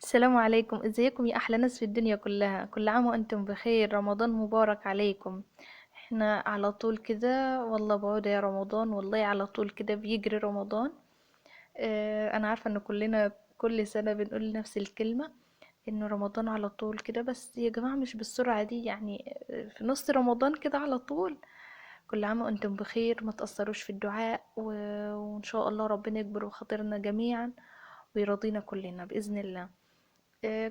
السلام عليكم، ازيكم يا احلى ناس في الدنيا كلها؟ كل عام وانتم بخير، رمضان مبارك عليكم. احنا على طول كده والله بعود يا رمضان، والله على طول كده بيجري رمضان. انا عارفة ان كلنا كل سنة بنقول نفس الكلمة، انه رمضان على طول كده، بس يا جماعة مش بالسرعة دي يعني. في نص رمضان كده على طول. كل عام وانتم بخير، ما تأثروش في الدعاء وان شاء الله ربنا يكبر بخاطرنا جميعا ويرضينا كلنا بإذن الله.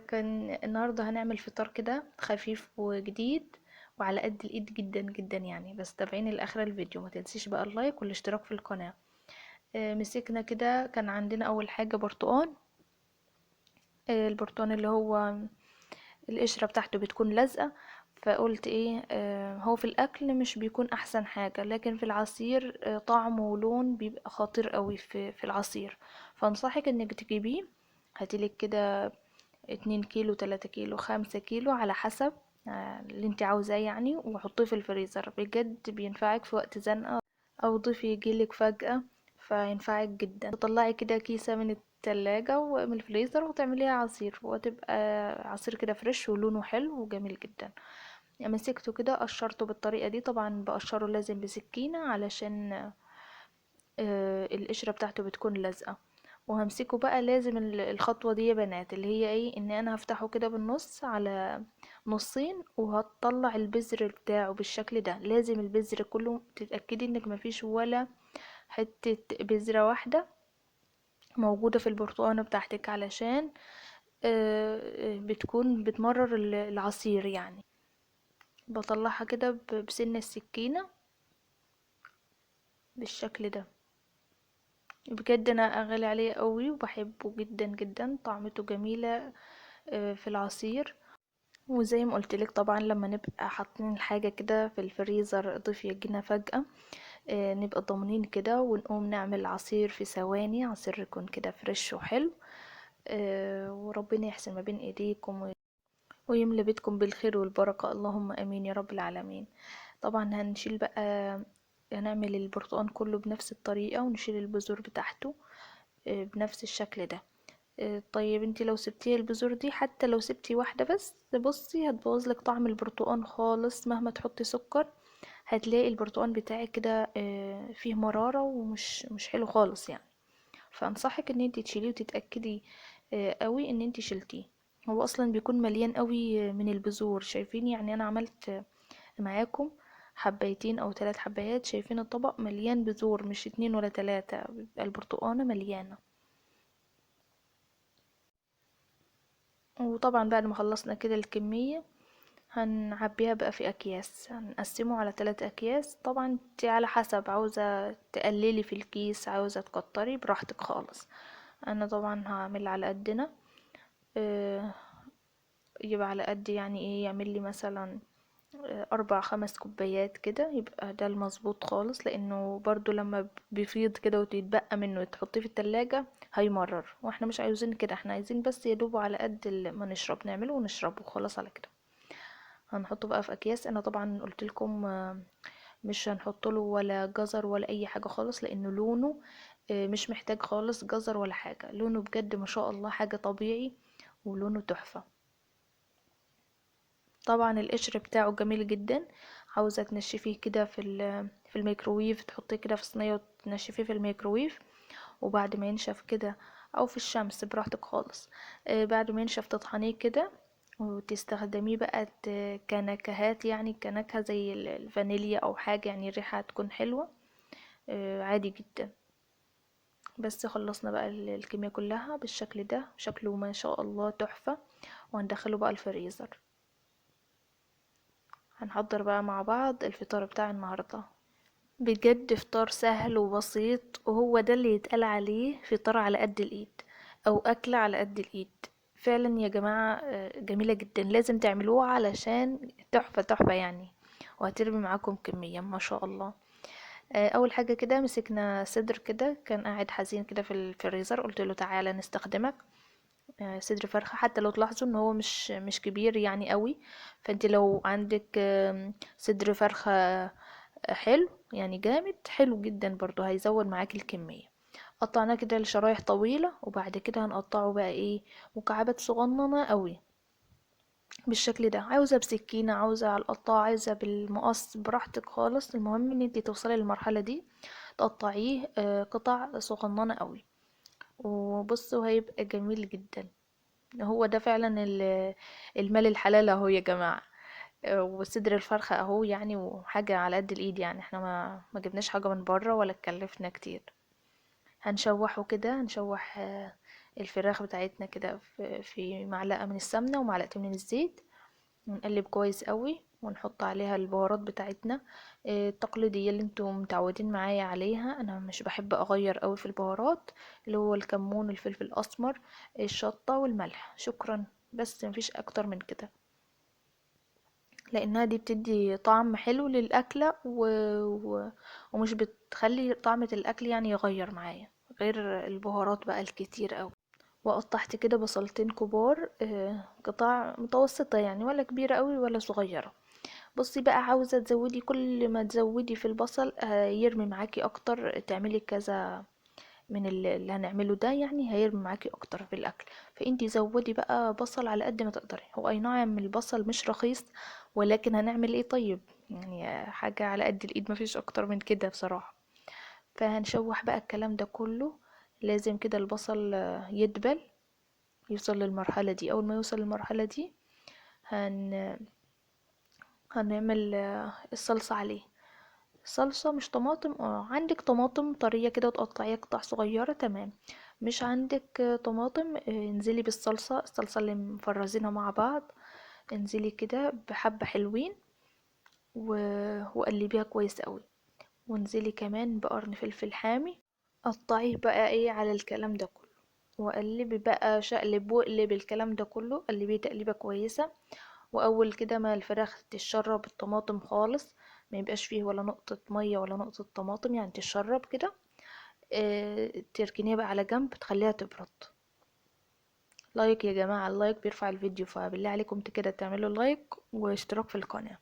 كان النهاردة هنعمل فطار كده خفيف وجديد وعلى قد الإيد جدا جدا يعني، بس تابعيني لآخر الفيديو، ما تنسيش بقى اللايك والاشتراك في القناة. مسكنا كده، كان عندنا أول حاجة برتقان. البرتقان اللي هو القشرة بتاعته بتكون لازقة، فقلت ايه، هو في الأكل مش بيكون أحسن حاجة، لكن في العصير طعم ولون بيبقى خطير قوي في العصير. فانصحك انك تجيبيه. هاتيلك كده 2 كيلو 3 كيلو 5 كيلو على حسب اللي انت عاوزاه يعني، وحطيه في الفريزر، بجد بينفعك في وقت زنقة او ضيف يجيلك فجأة، فينفعك جدا. تطلعي كده كيسة من التلاجة ومن الفريزر وتعمليها عصير، وتبقى عصير كده فريش ولونه حلو وجميل جدا. يعني مسكته كده قشرته بالطريقة دي، طبعا بقشره لازم بسكينة علشان القشرة بتاعته بتكون لازقة. وهمسكه بقى، لازم الخطوة دي يا بنات اللي هي ايه، ان انا هفتحه كده بالنص على نصين، وهطلع البذر بتاعه بالشكل ده. لازم البذر كله تتأكدي انك مفيش ولا حتة بذرة واحدة موجودة في البرتقانة بتاعتك، علشان بتكون بتمرر العصير يعني. بطلعها كده بسن السكينة بالشكل ده. بجد انا اغلي عليه قوي وبحبه جدا جدا، طعمته جميلة في العصير. وزي ما قلت لك طبعا لما نبقى حاطين الحاجة كده في الفريزر ضيف يجينا فجأة، نبقى ضامنين كده ونقوم نعمل عصير في ثواني، عصير يكون كده فريش وحلو. وربنا يحسن ما بين ايديكم ويملى بيتكم بالخير والبركة، اللهم امين يا رب العالمين. طبعا هنشيل بقى، هنعمل البرتقال كله بنفس الطريقة ونشيل البذور بتاعته بنفس الشكل ده. طيب انتي لو سبتي البذور دي، حتى لو سبتي واحدة بس، بصي هتبوظلك طعم البرتقال خالص، مهما تحطي سكر هتلاقي البرتقال بتاعك كده فيه مرارة ومش مش حلو خالص يعني. فانصحك ان انتي تشيليه وتتأكدي قوي ان انتي شلتيه. هو اصلا بيكون مليان قوي من البذور، شايفين يعني؟ انا عملت معاكم حبايتين او 3 حبايات، شايفين الطبق مليان بذور، مش 2 ولا 3، بيبقى البرتقانة مليانة. وطبعا بعد ما خلصنا كده الكمية، هنعبيها بقى في اكياس، هنقسمه على 3 اكياس. طبعا انت على حسب، عاوزة تقللي في الكيس عاوزة تكتري براحتك خالص. انا طبعا هعمل على قدنا. آه، يبقى على قد يعني ايه، يعمل لي مثلا 4 5 كوبايات كده، يبقى ده المظبوط خالص، لانه برضو لما بيفيض كده وتتبقى منه تحطيه في التلاجة هيمرر، واحنا مش عايزين كده، احنا عايزين بس يدوبه على قد ما نشرب، نعمله ونشربه خلاص على كده. هنحطه بقى في اكياس. انا طبعا قلت لكم مش هنحط له ولا جزر ولا اي حاجه خالص، لانه لونه مش محتاج خالص جزر ولا حاجه، لونه بجد ما شاء الله حاجه طبيعي ولونه تحفه. طبعا القشر بتاعه جميل جدا. عاوزه تنشفيه كده في الميكروويف، تحطيه كده في صينيه وتنشفيه في الميكروويف، وبعد ما ينشف كده، او في الشمس براحتك خالص. بعد ما ينشف تطحنيه كده وتستخدميه بقى كنكهات يعني، كنكهة زي الفانيليا او حاجة يعني، الريحة هتكون حلوة عادي جدا. بس خلصنا بقى الكمية كلها بالشكل ده، شكله ما شاء الله تحفة. وهندخله بقى الفريزر. هنحضر بقى مع بعض الفطار بتاع النهاردة. بجد فطار سهل وبسيط، وهو ده اللي يتقال عليه فطار على قد الايد، او اكلة على قد الايد. فعلا يا جماعة جميلة جدا، لازم تعملوها علشان تحفة تحفة يعني، وهترمي معاكم كمية ما شاء الله. اول حاجة كده مسكنا صدر كده، كان قاعد حزين كده في الفريزر، قلت له تعالى نستخدمك. صدر فرخة، حتى لو تلاحظوا ان هو مش كبير يعني قوي. فانت لو عندك صدر فرخة حلو يعني جامد حلو جدا، برضو هيزود معاك الكمية. قطعناه كده لشرايح طويلة، وبعد كده هنقطعه بقى ايه مكعبات صغننة قوي بالشكل ده. عاوزة بسكينة، عاوزة على القطاعة، عايزة بالمقص، براحتك خالص. المهم ان انتي توصلي للمرحلة دي تقطعيه قطع صغننة قوي. وبصوا هيبقى جميل جدا. هو ده فعلا المال الحلال اهو يا جماعة. وصدر الفرخة اهو يعني، وحاجة على قد الايد يعني. احنا ما جبناش حاجة من بره ولا اتكلفنا كتير. هنشوحه كده، هنشوح الفراخ بتاعتنا كده في معلقة من السمنة ومعلقتين من الزيت، ونقلب كويس قوي، ونحط عليها البهارات بتاعتنا التقليدية اللي انتم متعودين معايا عليها. انا مش بحب اغير قوي في البهارات، اللي هو الكمون، الفلفل الاسمر، الشطة والملح، شكرا. بس مفيش اكتر من كده، لانها دي بتدي طعم حلو للاكلة ومش بتخلي طعمة الاكل يعني يغير معايا، غير البهارات بقى الكتير قوي. وقطعت كده بصلتين كبار قطع متوسطة يعني، ولا كبيرة قوي ولا صغيرة. بصي بقى، عاوزة تزودي، كل ما تزودي في البصل يرمي معاكي اكتر، تعملي كذا من اللي هنعمله ده يعني، هيرمي معاكي اكتر في الاكل. فانتي زودي بقى بصل على قد ما تقدري. هو اي نعم البصل مش رخيص، ولكن هنعمل ايه طيب يعني، حاجة على قد الايد، مفيش اكتر من كده بصراحة. فهنشوح بقى الكلام ده كله. لازم كده البصل يدبل، يوصل للمرحلة دي. اول ما يوصل للمرحلة دي هن... هنعمل الصلصة عليه. صلصة مش طماطم، عندك طماطم طرية كده وتقطعيها قطع صغيرة، تمام. مش عندك طماطم، انزلي بالصلصة، الصلصة اللي مفرزينها مع بعض، انزلي كده بحبة حلوين وقلبيها كويس قوي. وانزلي كمان بقرن فلفل حامي، قطعيه بقى ايه على الكلام ده كله. وقلبي بقى، شقلب وقلب الكلام ده كله، قلبيه تقليبة كويسة. واول كده ما الفراخ تشرب الطماطم خالص، ما يبقاش فيه ولا نقطة مية ولا نقطة طماطم يعني، تشرب كده، تركنيها بقى على جنب، تخليها تبرد. لايك يا جماعة، اللايك بيرفع الفيديو، فبالله عليكم كده تعملوا لايك واشتراك في القناة.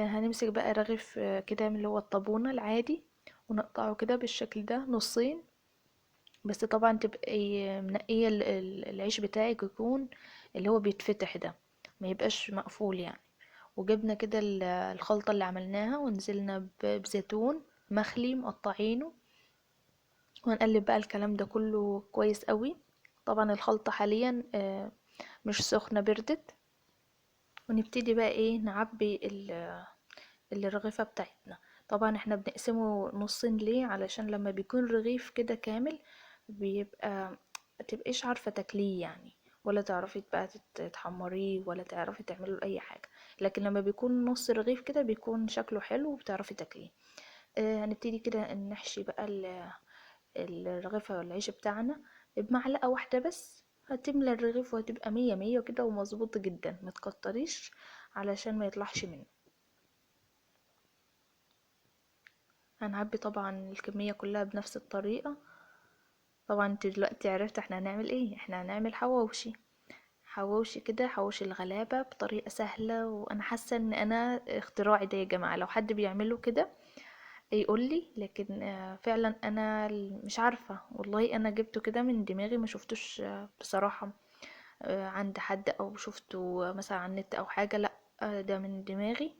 هنمسك بقى رغيف كده من اللي هو الطابونة العادي، ونقطعه كده بالشكل ده نصين. بس طبعا تبقي منقية العيش بتاعك يكون اللي هو بيتفتح ده، ما يبقاش مقفول يعني. وجبنا كده الخلطة اللي عملناها، ونزلنا بزيتون مخلي مقطعينه، وهنقلب بقى الكلام ده كله كويس قوي. طبعا الخلطة حاليا مش سخنة، بردت. ونبتدي بقى ايه نعبي الرغيفة بتاعتنا. طبعا احنا بنقسمه نصين ليه، علشان لما بيكون رغيف كده كامل بيبقى متبقيش عارفة تاكليه يعني، ولا تعرفي بقى تحمريه، ولا تعرفي تعمله اي حاجة. لكن لما بيكون نص رغيف كده بيكون شكله حلو وبتعرفي تاكليه. هنبتدي كده نحشي بقى الرغيفة والعيش بتاعنا بمعلقة واحدة بس. هتملى الرغيف وهتبقى مية مية كده ومظبوط جدا، متكتريش علشان ما يطلعش منه. هنعبي طبعا الكمية كلها بنفس الطريقة. طبعا انت دلوقتي عرفت احنا هنعمل ايه، احنا هنعمل حواوشي. حواوشي كده، حواوشي الغلابة بطريقة سهلة، وانا حاسة ان انا اختراعي ده يا جماعة. لو حد بيعمله كده يقولي، لكن فعلا انا مش عارفة والله، انا جبته كده من دماغي، ما شفتوش بصراحة عند حد، او شفته مثلا على النت او حاجة، لا ده من دماغي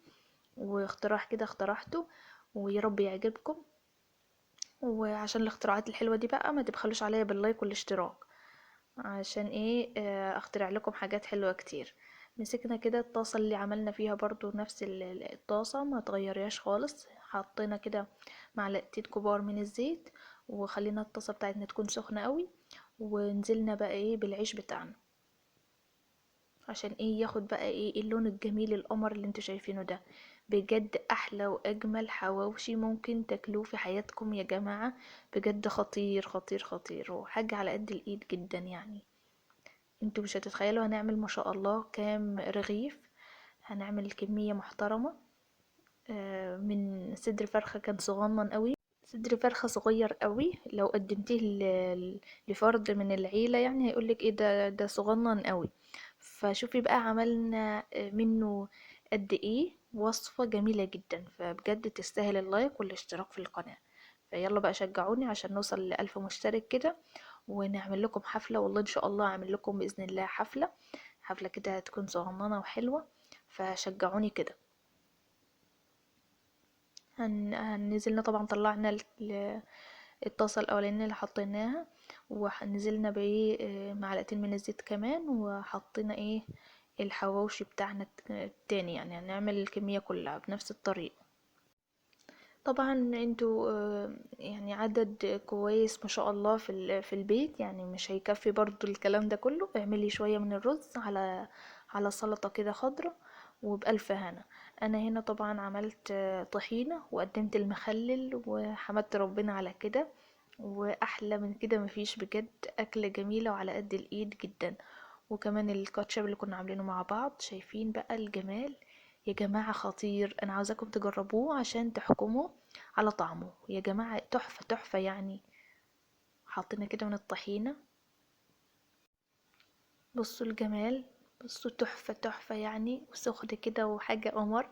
واختراع كده اخترعته. ويا رب يعجبكم. وعشان الاختراعات الحلوة دي بقى ما تبخلوش عليا باللايك والاشتراك، عشان ايه اخترع لكم حاجات حلوة كتير. مسكنا كده الطاسة اللي عملنا فيها برضو نفس الطاسة، ما تغيريهاش خالص. حطينا كده معلقتين كبار من الزيت، وخلينا الطاسة بتاعتنا تكون سخنة قوي. ونزلنا بقى ايه بالعيش بتاعنا، عشان ايه ياخد بقى ايه اللون الجميل القمر اللي انتوا شايفينه ده. بجد احلى واجمل حواوشي ممكن تاكلوه في حياتكم يا جماعة. بجد خطير خطير خطير، وحاجة على قد الايد جدا يعني. انتوا مش هتتخيلوا هنعمل ما شاء الله كام رغيف. هنعمل كمية محترمة. من صدر فرخة كان صغنن قوي، صدر فرخة صغير قوي. لو قدمتيه لفرد من العيلة يعني هيقولك ايه ده صغنن قوي. فشوفي بقى عملنا منه قد ايه، وصفة جميلة جدا. فبجد تستاهل اللايك والاشتراك في القناة. فيلا بقى شجعوني عشان نوصل ل1000 مشترك كده، ونعمل لكم حفلة. والله ان شاء الله اعمل لكم بإذن الله حفلة كده هتكون صغننة وحلوة، فشجعوني كده. هنزلنا طبعا، طلعنا الطاسة الأولانية اللي حطيناها، ونزلنا بايه معلقتين من الزيت كمان، وحطينا ايه الحواوشي بتاعنا التاني، يعني هنعمل الكمية كلها بنفس الطريقة. طبعا انتوا يعني عدد كويس ما شاء الله في البيت، يعني مش هيكفي برضو الكلام ده كله. اعملي شوية من الرز على سلطة كده خضرة وبألف هنا. انا هنا طبعا عملت طحينة وقدمت المخلل وحمدت ربنا على كده، واحلى من كده مفيش بجد. اكلة جميلة وعلى قد الايد جدا. وكمان الكاتشب اللي كنا عاملينه مع بعض، شايفين بقى الجمال يا جماعة؟ خطير. انا عاوزاكم تجربوه عشان تحكموا على طعمه يا جماعة. تحفة تحفة يعني. حاطين كده من الطحينة، بصوا الجمال، بصوا تحفة تحفة يعني، وسخن كده وحاجة قمر.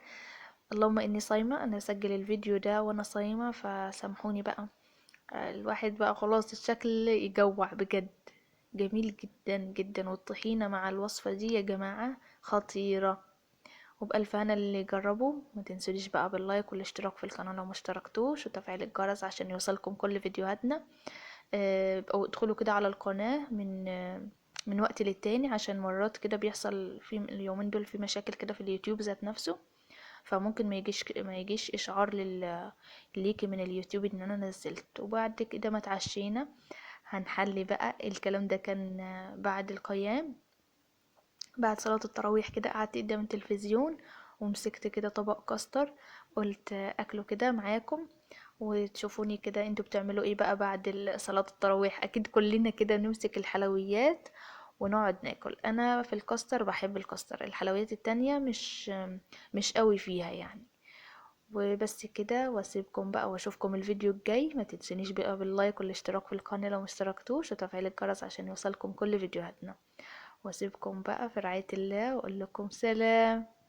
اللهم اني صايمة، انا اسجل الفيديو ده وانا صايمة، فسامحوني بقى. الواحد بقى خلاص الشكل يجوع بجد. جميل جدا جدا، والطحينة مع الوصفة دي يا جماعة خطيرة. وبألف هنا اللي يجربوا. ما تنسوليش بقى باللايك والاشتراك في القناة لو مشتركتوش، وتفعيل الجرس عشان يوصلكم كل فيديوهاتنا. او ادخلوا كده على القناة من وقت للتاني، عشان مرات كده بيحصل في اليومين دول في مشاكل كده في اليوتيوب ذات نفسه، فممكن ما يجيش اشعار ليكي من اليوتيوب ان انا نزلت. وبعد كده ما اتعشينا، هنحلي بقى. الكلام ده كان بعد القيام، بعد صلاة التراويح كده قعدت قدام التلفزيون، ومسكت كده طبق كاستر، قلت اكله كده معاكم وتشوفوني كده انتوا بتعملوا ايه بقى بعد صلاة التراويح. اكيد كلنا كده نمسك الحلويات ونقعد ناكل. انا في الكاستر بحب الكاستر، الحلويات التانية مش قوي فيها يعني. وبس كده، واسيبكم بقى واشوفكم الفيديو الجاي. ما تنسونيش بقى باللايك والاشتراك في القناة لو مشتركتوش، وتفعيل الجرس عشان يوصلكم كل فيديوهاتنا. واسيبكم بقى في رعاية الله، واقول لكم سلام.